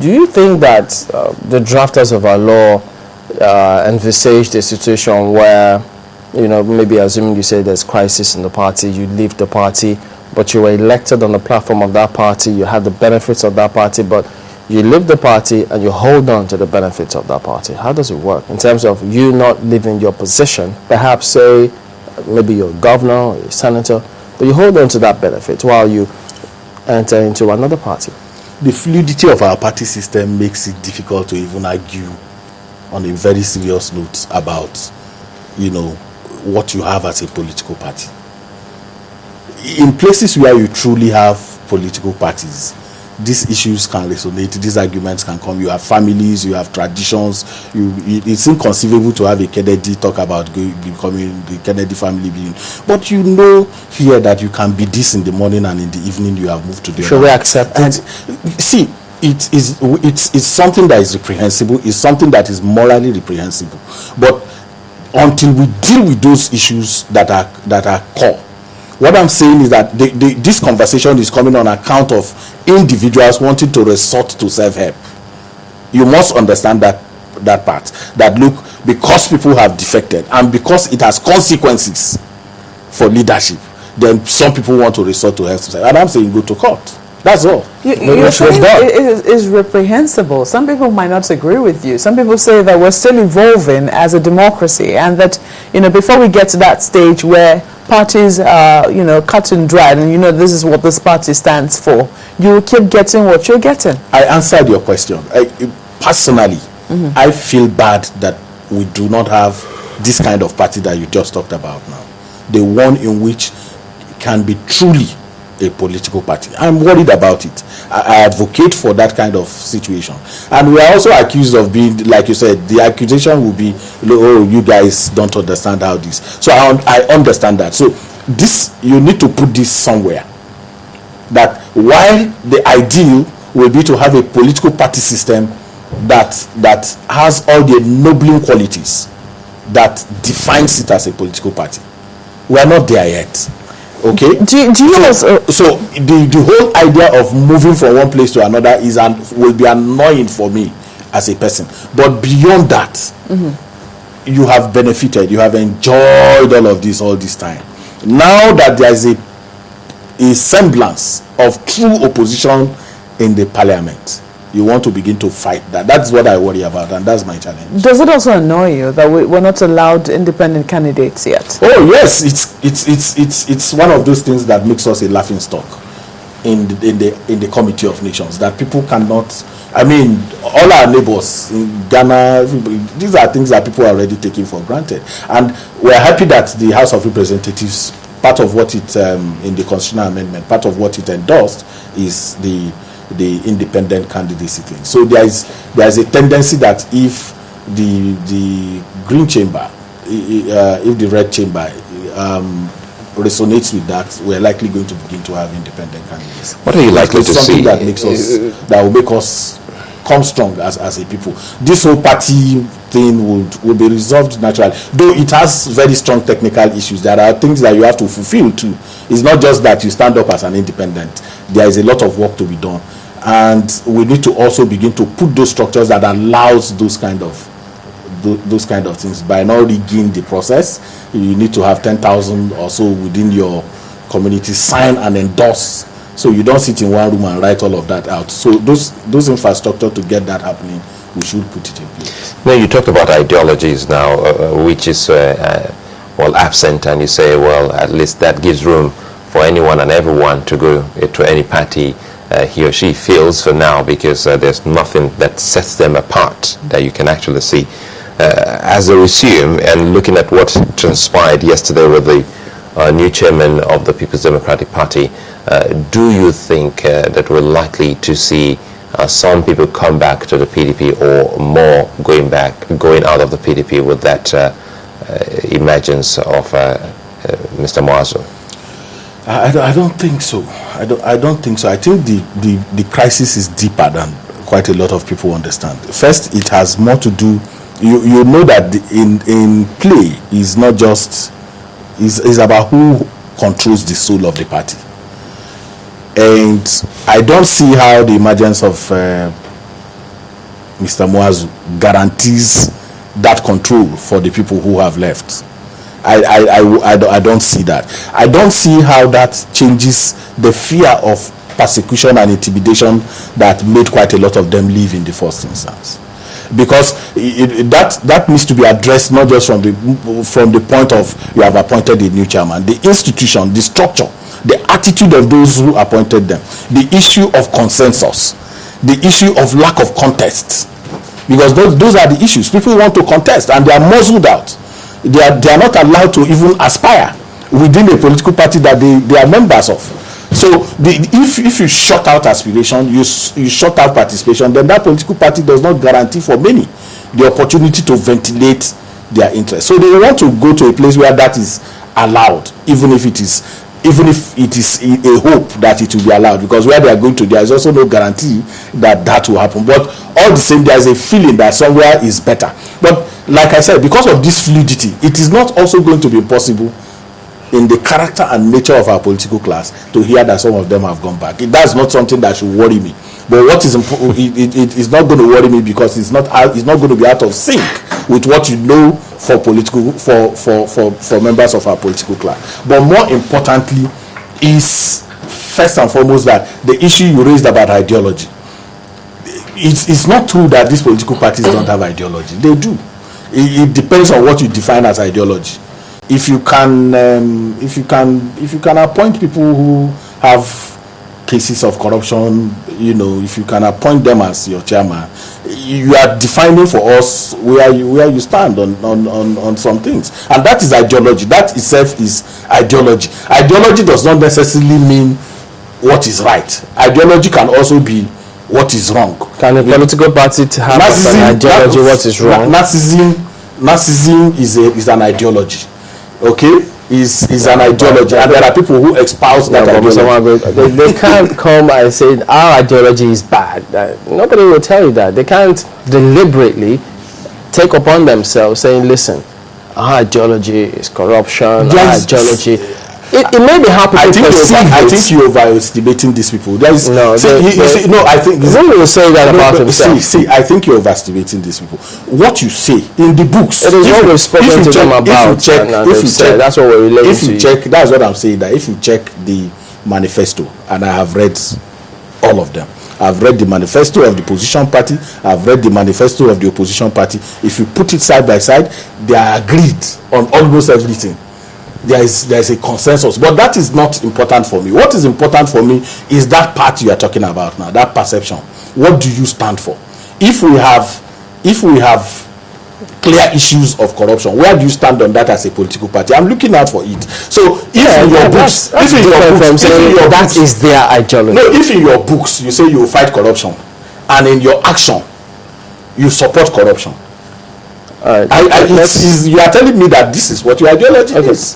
do you think that the drafters of our law envisaged a situation where, maybe assuming you say there's crisis in the party, you leave the party, but you were elected on the platform of that party, you have the benefits of that party, but you leave the party and you hold on to the benefits of that party? How does it work in terms of you not leaving your position? Perhaps say maybe you're a governor or a senator, but you hold on to that benefit while you enter into another party. The fluidity of our party system makes it difficult to even argue on a very serious note about, what you have as a political party. In places where you truly have political parties, these issues can resonate, these arguments can come. You have families, you have traditions. It's inconceivable to have a Kennedy talk about becoming the Kennedy family being. But here that you can be this in the morning and in the evening you have moved to the Should we accept it? See, it's something that is reprehensible. It's something that is morally reprehensible. But until we deal with those issues that are core, what I'm saying is that this conversation is coming on account of individuals wanting to resort to self-help. You must understand that part. That look, because people have defected and because it has consequences for leadership, then some people want to resort to help. And I'm saying go to court. That's all. You're saying it is reprehensible. Some people might not agree with you. Some people say that we're still evolving as a democracy, and that before we get to that stage where parties are cut and dried, and this is what this party stands for, you will keep getting what you're getting. I answered your question. Personally, I feel bad that we do not have this kind of party that you just talked about now, the one in which can be truly a political party. I'm worried about it. I advocate for that kind of situation. And we are also accused of being, like you said, the accusation will be, oh, you guys don't understand how this. So I understand that. So this, you need to put this somewhere. That while the ideal will be to have a political party system that has all the ennobling qualities that defines it as a political party. We are not there yet. Okay. Do you also? So the whole idea of moving from one place to another will be annoying for me as a person. But beyond that, you have benefited, you have enjoyed all of this all this time. Now that there is a semblance of true opposition in the parliament, you want to begin to fight that. That's what I worry about, and that's my challenge. Does it also annoy you that we're not allowed independent candidates yet? Oh yes, it's one of those things that makes us a laughing stock in the Committee of Nations, that people cannot. I mean, all our neighbors in Ghana, these are things that people are already taking for granted, and we're happy that the House of Representatives, part of what it in the constitutional amendment, part of what it endorsed is the independent candidacy thing. So there is a tendency that if the green chamber, if the red chamber resonates with that, we're likely going to begin to have independent candidates. What are you likely to see? Something that makes us, that will make us come strong as a people. This whole party thing will be resolved naturally, though it has very strong technical issues. There are things that you have to fulfill too. It's not just that you stand up as an independent. There is a lot of work to be done, and we need to also begin to put those structures that allows those kind of things. By not rigging the process, you need to have 10,000 or so within your community sign and endorse, so you don't sit in one room and write all of that out. So those infrastructure to get that happening, we should put it in place. Now, you talked about ideologies now, which is absent, and you say, well, at least that gives room for anyone and everyone to go to any party he or she feels for now, because there's nothing that sets them apart that you can actually see. As a resume, and looking at what transpired yesterday with the new chairman of the People's Democratic Party, do you think that we're likely to see some people come back to the PDP, or more going out of the PDP with that emergence of Mr. Nwagwu? I don't think so. I don't think so. I think the crisis is deeper than quite a lot of people understand. First, it has more to do. You know that in play is not just is about who controls the soul of the party. And I don't see how the emergence of Mr. Nwagwu guarantees that control for the people who have left. I don't see that. I don't see how that changes the fear of persecution and intimidation that made quite a lot of them leave in the first instance. Because that needs to be addressed not just from the point of you have appointed a new chairman, the institution, the structure, the attitude of those who appointed them, the issue of consensus, the issue of lack of contest. Because those are the issues. People want to contest and they are muzzled out. They are not allowed to even aspire within a political party that they are members of. So if you shut out aspiration, you shut out participation, then that political party does not guarantee for many the opportunity to ventilate their interests. So they want to go to a place where that is allowed, even if it is a hope that it will be allowed, because where they are going to, there is also no guarantee that will happen. But all the same, there is a feeling that somewhere is better. But like I said, because of this fluidity, it is not also going to be possible in the character and nature of our political class to hear that some of them have gone back. That's not something that should worry me. But what is important, it is not going to worry me because it's not going to be out of sync with what you know for members of our political class. But more importantly is first and foremost that the issue you raised about ideology. It's not true that these political parties don't have ideology. They do. It depends on what you define as ideology. If you can appoint people who have cases of corruption, if you can appoint them as your chairman, you are defining for us where you stand on some things, and that is ideology. That itself is ideology. Ideology does not necessarily mean what is right. Ideology can also be what is wrong. Can a political party have an ideology what is wrong? Narcissism is an ideology. Okay, is an ideology, and there are people who espouse that ideology. They can't come and say our ideology is bad. Nobody will tell you that. They can't deliberately take upon themselves saying, listen, our ideology is corruption, our ideology. It may be how people perceive it. I think you're overestimating these people. I think nobody will say that about himself. See, I think you're overestimating these people. What you say in the books, it is what we've spoken to them about. That's what we're relating to. If you check, that's what I'm saying. That if you check the manifesto, and I have read all of them. I've read the manifesto of the opposition party. I've read the manifesto of the opposition party. If you put it side by side, they are agreed on almost everything. There is a consensus, but that is not important for me. What is important for me is that part you are talking about now, that perception. What do you stand for? If we have clear issues of corruption, where do you stand on that as a political party? I'm looking out for it. So that is their ideology. No, if in your books you say you fight corruption, and in your action you support corruption, you are telling me that this is what your ideology is.